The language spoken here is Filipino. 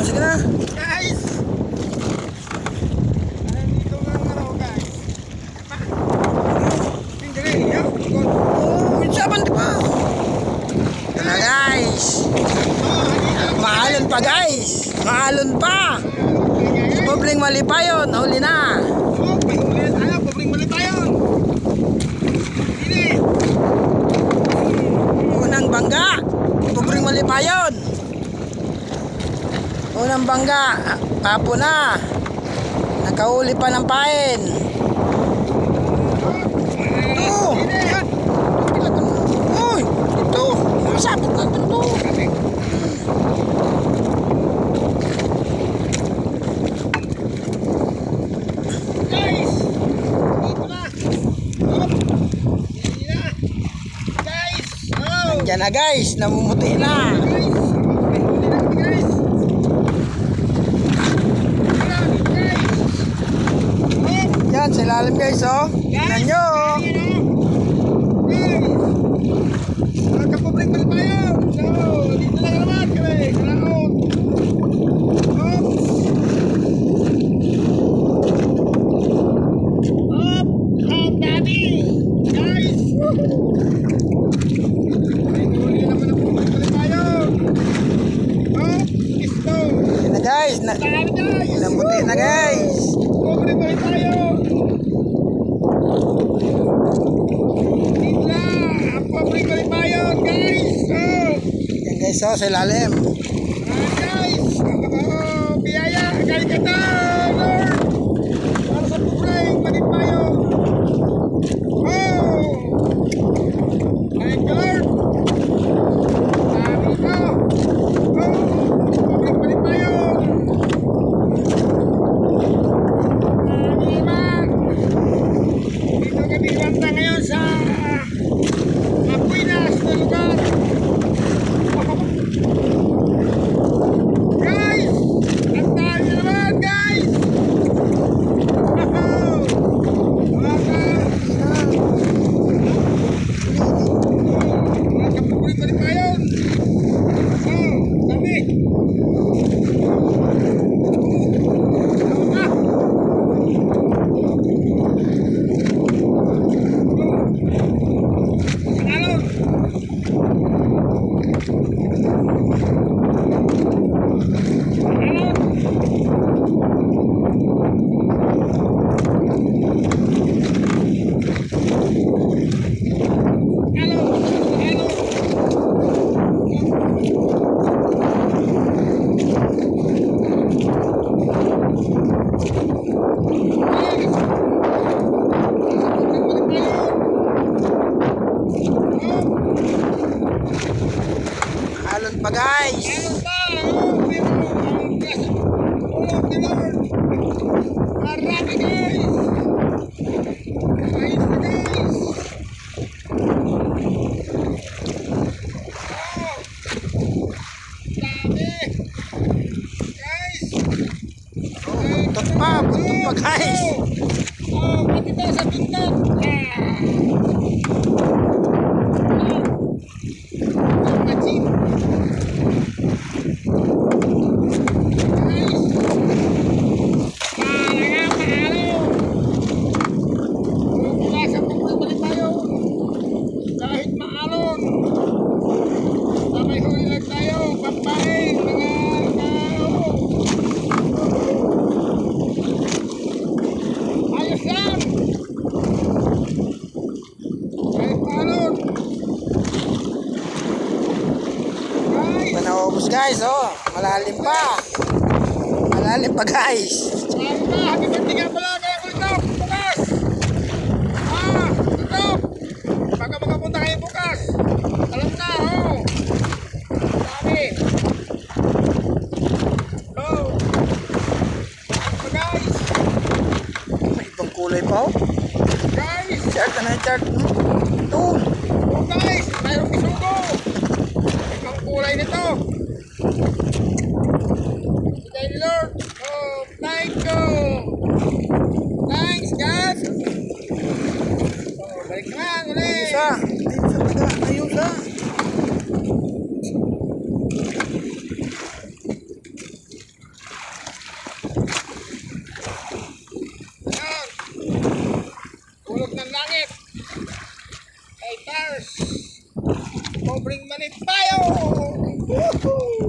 sige na. Guys! Nandito nga ano guys. Hindi yan. Oh, isaban di ba? Ito na guys. Maalon pa guys. Maalon pa. Pobling malipayon. Huli na. Oh, may huli tayo. Pobling mali tayo. Hindi. Unang bangga. Pobling malipayon. Unang bangga. Papo na. Nakahuli pa ng pain. Ito. Uy, ito. Masapit na ito. Guys! Dito na. Oh. Hindi na. Guys! Oh! Nandiyan na guys. Namumuti na. Guys! May huli na kami guys. Marami guys. Oh! Yan, sa ilalim guys oh. Tingnan nyo. Nakapabrik pa tayo. So, dito lang naman kami. Kalaot. Oops. Op. Ang dami. Guys. May huli naman ang pabrik pa tayo. Op. Isto. Yan na guys. Dami guys. Namumuti na guys. Pabrik pa tayo. Dito lang. Ang pabrik pa tayo. Guys. Oh. Yan guys oh, sa ilalim. Guys, biyaya, kay kita, Lord. Para sa pupray, palit tayo. Oh! Thank you, Lord. Sabi ko. Oh! Palit tayo. Iman. Dito kami banda ngayon sa Apuinas na lugar. Guys! Ang dami naman, guys! Wow! Nakapukulit pa rin tayo! Oh, dami! Alon pa guys. Marami guys! Guys na guys! Oh! Dami! Guys! Buntot pa guys. Oh, pati daw sa buntot! Pachim! Guys! Kahit maalon, sabay huli lang tayo, pampain, mga tao. Ayos lang. Kahit maalon. Guys, Panaubos guys oh. Malalim pa. Malalim pa guys. marami pa. Happy birthday nga pala kaya Kulitop. Bukas. Kulitop. Baka makapunta kayo bukas. Alam na, oh. Dami. Oh. Ano guys? May ibang kulay pa oh. Guys. Chart na chart. Ito. Oh guys. Mayroong isugo. Ibang kulay nito. Thank you Lord. Oh, thank you. Thanks God. Oh, balik naman ulit. Ayusa. Ayusa. langit. Kay Tars. Pobreng manit tayo. Woohoo!